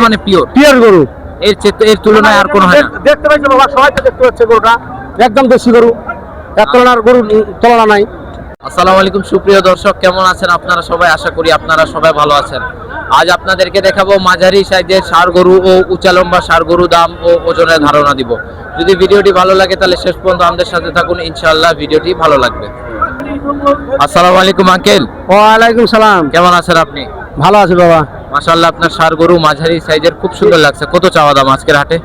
মানে pure pure গরু। এর তুলনায় আর কোনো হয় না। দেখতে পাচ্ছি বাবা, সবাই তো দেখতে পাচ্ছে গরুটা একদম দেশি গরু, এর তুলনার গরু তুলনা নাই। আসসালামু আলাইকুম সুপ্রিয় দর্শক, কেমন আছেন আপনারা সবাই? আশা করি আপনারা সবাই ভালো আছেন। আজ আপনাদেরকে দেখাবো মাঝারি সাইজের ষাঁড় গরু ও উঁচা লম্বা ষাঁড় গরু দাম ও ওজনের ধারণা দিব। যদি ভিডিওটি ভালো লাগে তাহলে শেষ পর্যন্ত আমাদের সাথে থাকুন, ইনশাআল্লাহ ভিডিওটি ভালো লাগবে। আসসালামু আলাইকুম আঙ্কেল। ওয়ালাইকুম সালাম। কেমন আছেন আপনি? ভালো আছি বাবা। মাশাআল্লাহ, আপনার ষাঁড় গরু মাঝারি সাইজের খুব সুন্দর লাগছে। কত চাওয়া দাম আজকের হাটে?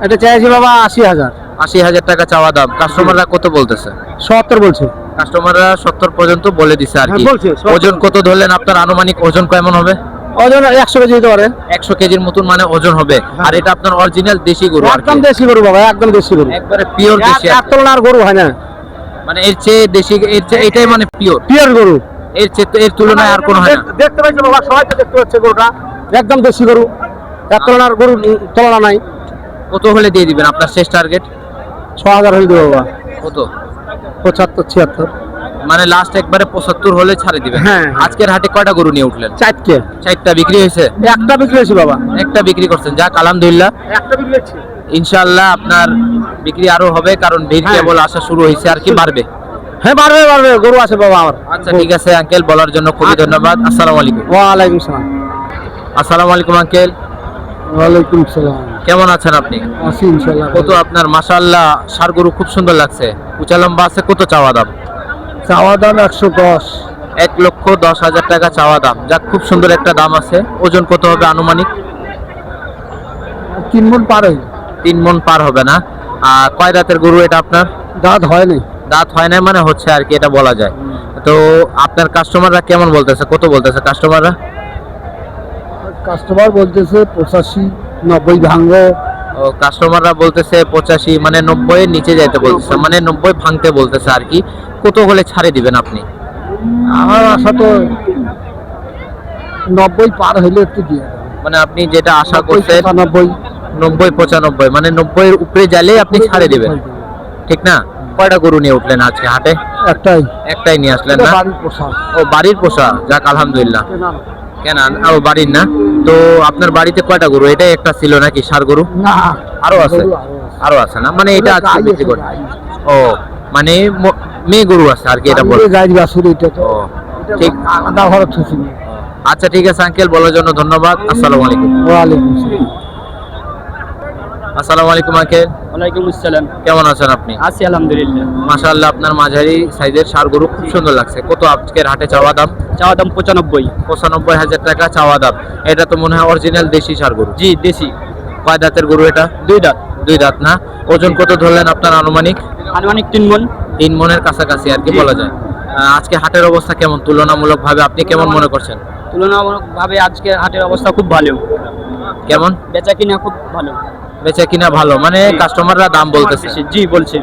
এটা চাইছি বাবা 80,000। 80,000 টাকা চাওয়া দাম। কাস্টমাররা কত বলতেছে? 70 বলছে। কাস্টমাররা 70 পর্যন্ত বলে দিছে আর কি। বলছে, ওজন কত ধরলেন আপনার? আনুমানিক ওজন কেমন হবে? ওজন 100 কেজি হতে পারে। 100 কেজির মতন মানে ওজন হবে। আর এটা আপনার অরিজিনাল দেশি গরু আর কি? একদম দেশি গরু বাবা, একদম দেশি গরু, একবারে পিওর দেশি। এর তুলনার গরু হয় না। মানে এর চেয়ে দেশি, এটাই মানে পিওর পিওর গরু। এর তুলনায় আর কোনো হয় না। দেখতে পাচ্ছি বাবা, সবাই তো দেখতে পাচ্ছে গরুটা একদম দেশি গরু, এর তুলনার গরু তুলনা নাই। কত হলে দিয়ে দিবেন আপনার শেষ টার্গেট? 6000 হলে দেবো বাবা। কত? 75 76। মানে লাস্ট একবারে 75 হলে ছাড়ে দিবেন। হ্যাঁ। আজকের হাটে কয়টা গরু নিয়ে উঠলেন? 4টে। 4টা বিক্রি হয়েছে? একটা বিক্রি হয়েছে বাবা। একটা বিক্রি করছেন, যাক আলহামদুলিল্লাহ। একটা বিক্রি হয়েছে। ইনশাআল্লাহ আপনার বিক্রি আরো হবে, কারণ ভিড় হ্যাঁ। কেবল আসা শুরু হয়েছে আর কি, বাড়বে। হ্যাঁ বাড়বে বাড়বে, গরু আছে বাবা আমার। আচ্ছা ঠিক আছে আঙ্কেল, বলার জন্য খুবই ধন্যবাদ। আসসালামু আলাইকুম। ওয়ালাইকুম সালাম। আসসালামু আলাইকুম আঙ্কেল। ওয়ালাইকুম সালাম। কেমন আছেন আপনি? আছি ইনশাআল্লাহ। কত আপনার মাশাআল্লাহ ষাঁড় গরু খুব সুন্দর লাগছে, উঁচা লম্বা আছে। কত চাওয়া দাম? চাওয়া দাম 110। 1,10,000 টাকা চাওয়া দাম। যাক, খুব সুন্দর একটা দাম আছে। ওজন কত হবে আনুমানিক? 3 মণ পার হয়ে। 3 মণ পার হবে না। কয় দাঁতের গরু এটা আপনার? দাঁত হয়নি। দাঁত হয় না মানে হচ্ছে আর কি, এটা বলা যায়। তো আপনার কাস্টমাররা কেমন বলতেছে, কত বলতেছে কাস্টমাররা? কাস্টমার বলতেছে 85 90 ভাঙো। ও, কাস্টমাররা বলতেছে 85 মানে 90 এর নিচে যাইতে বলতেছে, মানে 90 ভাঙতে বলতেছে আর কি। কত হলে ছাড়ে দিবেন আপনি? আমার আশা তো 90 পার হইলে একটু দিয়ে দেবো। মানে আপনি যেটা আশা করছেন 90 90 95, মানে 90 এর উপরে গেলে আপনি ছাড়ে দিবেন, ঠিক না? কয়টা গরু নিয়ে উঠলেন আজকে হাটে? একটাই নিয়ে আসলেন না? বাড়ির পোষা। ও, বাড়ির পোষা, যাক আলহামদুলিল্লাহ। কেন? ও, বাড়ির না? তো আপনার বাড়িতে কয়টা গরু? এটাই একটা ছিল নাকি ষাঁড় গরু? না, আরো আছে? আরো আছে না, মানে এটা আজকে বিক্রি করতে? ও, মানে মেয়ে গরু আছে আর কি, এটা বলে। গাড়ি বাছুর এটা তো ও, ঠিক। আলাদা ঘরে থুছি। আচ্ছা ঠিক আছে আঙ্কেল, বলার জন্য ধন্যবাদ। আসসালামু আলাইকুম। ওয়ালাইকুম আসসালাম। আসসালামু আলাইকুম আঙ্কেল। ওয়ালাইকুম আসসালাম। কেমন আছেন আপনি? আছি আলহামদুলিল্লাহ। মাশাআল্লাহ, আপনার মাঝারি সাইজের ষাঁড় গরু খুব সুন্দর লাগছে। কত আজকের হাটে চাওয়া দাম? চাওয়া দাম 95। 95,000 টাকা চাওয়া দাম। এটা তো মনে হয় অরিজিনাল দেশি ষাঁড় গরু। জি দেশি। কয় দাঁতের গরু এটা? 2 দাঁত। 2 দাঁত না? ওজন কত ধরলেন আপনার আনুমানিক? আনুমানিক 3 মণ। 3 মণের কাছাকাছি আর কি বলা যায়। আজকে হাটের অবস্থা কেমন তুলনামূলক ভাবে আপনি কেমন মনে করছেন? তুলনামূলকভাবে আজকে হাটের অবস্থা খুব ভালো। কেমন? বেচা কিনা খুব ভালো। বেচা কিনা ভালো, মানে কাস্টমাররা দাম বলতেছে? জি বলছে।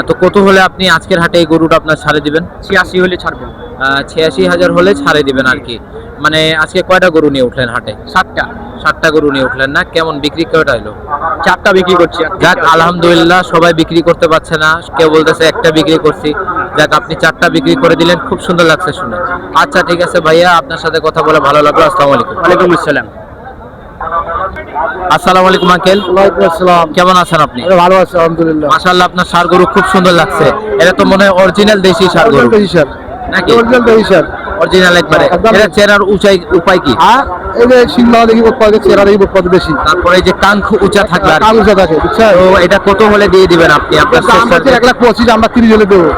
তো কত হলে আপনি আজকের হাটে এই গরুটা আপনার ছাড়ে দিবেন? 86 হলে ছাড়বেন। 86,000 হলে ছাড়ে দিবেন আর কি। মানে আজকে কয়টা গরু নিয়ে উঠলেন হাটে? 7টা। 7টা গরু নিয়ে উঠলেন না? কেমন বিক্রি কয়টা হলো? 4টা বিক্রি করছি। যাক আলহামদুলিল্লাহ, সবাই বিক্রি করতে পারছে না, কেউ বলতেছে একটা বিক্রি করছি। যাক, আপনি 4টা বিক্রি করে দিলেন, খুব সুন্দর লাগছে শুনে। আচ্ছা ঠিক আছে ভাইয়া, আপনার সাথে কথা বলে ভালো লাগলো। আসসালামু আলাইকুম। ওয়ালাইকুম আসসালাম। আসসালামু আলাইকুম আঙ্কেল। ওয়ালাইকুম আসসালাম। কেমন আছেন আপনি? ভালো আছি আলহামদুলিল্লাহ। মাশাআল্লাহ, আপনার ষাঁড় গরু খুব সুন্দর লাগছে। এটা তো মনে হয় অরিজিনাল দেশি ষাঁড় গরু নাকি? অরিজিনাল দেশি স্যার। অরিজিনাল একবারে। একদম। এটা চেনার উপায় কি? হ্যাঁ, এই যে সিংহ দেখি কত চেহারা দেখি কত বেশি। তারপরে এই যে কাঙ্খ উঁচা থাকবে আর কি। কাগজে থাকে বুঝছেন। তো এটা কত হলে দিয়ে দিবেন আপনি আপনার শেষ টার্গেট? 1,25,000, আমরা 30 হলে দেবো।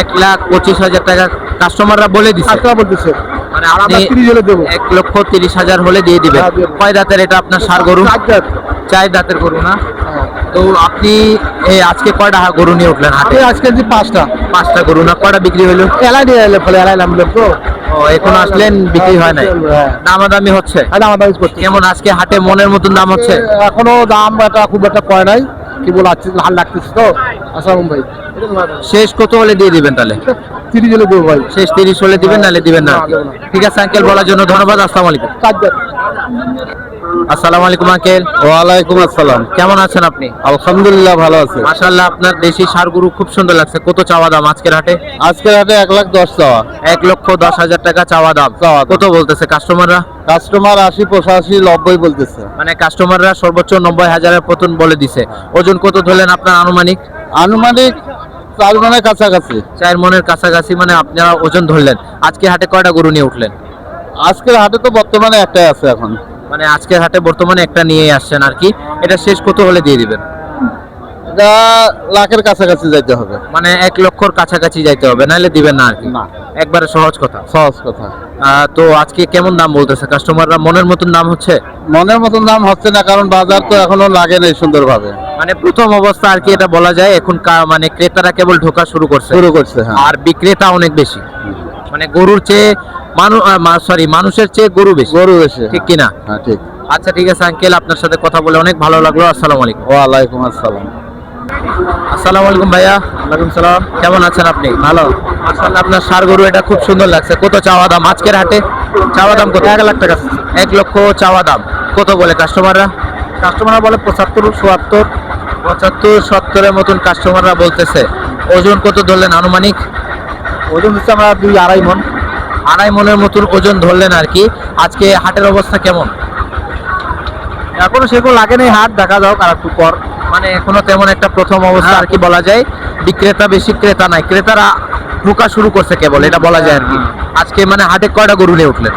1,25,000 টাকা কাস্টমাররা বলে দিচ্ছে। আজকে বলতেছে মানে আমরা আপনি 30 হলে দেবো। 1,30,000 হলে দিয়ে দিবেন। হ্যাঁ, দেব। কয় দাঁতের এটা আপনার ষাঁড় গরু? 4 দাঁত। 4 দাঁতের গরু না? তো আপনি এই আজকে কয়টা গরু নিয়ে উঠলেন হাটে? আজকে যে 5টা 5টা গরু না? কয়টা বিক্রি হলো? এলাই দিয়ে এলে ফলে এলাই নামলাম তো। ও, এখন আসলেন, বিক্রি হয় নাই? হ্যাঁ। দামাদামি হচ্ছে? আমার দাম করতে কেমন আজকে হাটে মনের মতন দাম হচ্ছে? এখনো দাম এটা খুব একটা কয় নাই, কি বল আছে লাল লাগতেছে তো। আসসালাম ভাই, শেষ কত হলে দিয়ে দিবেন তাহলে? 30 হলে দেবো ভাই। শেষ 30 হলে দিবেন, নাহলে দিবেন না? না, দেব না। ঠিক আছে আঙ্কেল, বলার জন্য ধন্যবাদ। আসসালামু আলাইকুম। 4 দাঁত। আসসালামু আলাইকুম আঙ্কেল। ওয়ালাইকুম আসসালাম। কেমন আছেন আপনি? আলহামদুলিল্লাহ ভালো আছে। মাশাআল্লাহ, আপনার দেশি ষাঁড় গরু খুব সুন্দর লাগছে। কত চাওয়া দাম আজকের হাটে? আজকের হাটে 1,10,000 চাওয়া। 1,10,000 টাকা চাওয়া দাম। কত বলতেছে কাস্টমাররা? কাস্টমার 80, 85, 90 বলতেছে। মানে কাস্টমাররা সর্বোচ্চ 90,000-এর পতন বলে দিছে। ওজন কত ধরলেন আপনার আনুমানিক? আনুমানিক 4 মনের কাছাকাছি। 4 মনের কাছাকাছি, মানে আপনারা ওজন ধরলেন। আজকে হাটে কয়টা গরু নিয়ে উঠলেন? আজকের হাটে তো বর্তমানে একটাই আছে এখন। মানে আজকের হাটে বর্তমানে একটা নিয়ে আসছেন আর কি। এটা শেষ কত হলে দিয়ে দিবেন? এটা লাখের কাছাকাছি যাইতে হবে। মানে 1 লক্ষর কাছাকাছি যাইতে হবে, নাহলে দিবেন না আর কি। না। একবারে সহজ কথা। সহজ কথা। তো আজকে কেমন দাম বলতেছে কাস্টমাররা? মনের মতন দাম হচ্ছে? মনের মতন দাম হচ্ছে না, কারণ বাজার তো এখনো লাগে নাই সুন্দরভাবে। মানে প্রথম অবস্থা আর কি এটা বলা যায়। এখন মানে ক্রেতারা কেবল ঢোকা শুরু করছে, হ্যাঁ। আর বিক্রেতা অনেক বেশি। মানে গরুর চেয়ে মানুষের চেয়ে গরু বেশি। গরু বেশি। ঠিক কিনা? হ্যাঁ ঠিক। আচ্ছা ঠিক আছে আঙ্কেল, আপনার সাথে কথা বলে অনেক ভালো লাগলো। আসসালামু আলাইকুম। ওয়ালাইকুম আসসালাম। আসসালামু আলাইকুম ভাইয়া। ওয়ালাইকুম সালাম। কেমন আছেন আপনি? ভালো। মাশাআল্লাহ, আপনার ষাঁড় গরু এটা খুব সুন্দর লাগছে। কত চাওয়া দাম আজকের হাটে? চাওয়া দাম কত? 1 লাখ টাকা। 1 লক্ষ চাওয়া দাম। কত বলে কাস্টমাররা? কাস্টমার বলে 75, 77। 75, 70-এর মতন কাস্টমাররা বলতেছে। ওজন কত ধরলেন আনুমানিক? ওজন হচ্ছে আমরা 2-2.5 মন। 2.5 মনের মতন ওজন ধরলেন আর কি। আজকে হাটের অবস্থা কেমন? এখনো সেরকম লাগে নাই, হাট দেখা যাও আর একটু পর। মানে এখনো তেমন একটা প্রথম অবস্থা আর কি বলা যায়। বিক্রেতা বেশি, ক্রেতা নাই। ক্রেতারা ঢোকা শুরু করছে কেবল, এটা বলা যায় আর কি। আজকে মানে হাটে কয়টা গরু নিয়ে উঠলেন?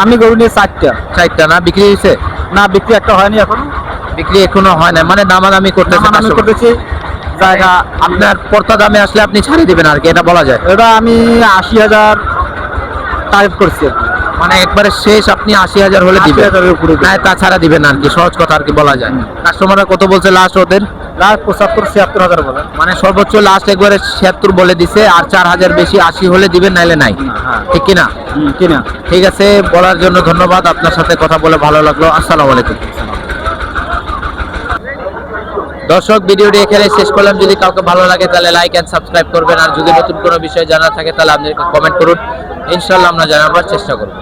আমি গরু নিয়ে 4টা। 4টা না? বিক্রি হয়েছে? না, বিক্রি একটা হয়নি এখনো। বিক্রি এখনো হয় না, মানে দামাদামি করতেছে আমি customer। করতেছি জায়গা। আপনার পর্তা দামে আসলে আপনি ছাড়িয়ে দিবেন আর কি, এটা বলা যায়। এটা আমি 80,000 টার্গেট করছি। মানে একবারে শেষ আপনি 80,000 হলে দিবেন, 80,000-এর উপরে না তাছাড়া দিবেন না আর কি। সহজ কথা আর কি বলা যায়। কাস্টমাররা কত বলছে লাস্ট ওদের? লাখ 75-76,000 বলে। মানে সর্বোচ্চ লাস্ট একবারে 76 বলে দিছে, আর 4,000 বেশি 80 হলে দিবেন, নাইলে নাই। ঠিক কিনা? কিনা। ঠিক আছে, বলার জন্য ধন্যবাদ। আপনার সাথে কথা বলে ভালো লাগলো। আসসালামু আলাইকুম। দর্শক, ভিডিওটি এখানে শেষ করলাম। যদি কাউকে ভালো লাগে তাহলে লাইক এন্ড সাবস্ক্রাইব করবেন, আর যদি নতুন কোনো বিষয় জানার থাকে তাহলে আপনাদেরকে কমেন্ট করুন। ইনশাআল্লাহ আমরা জানাবার চেষ্টা করব।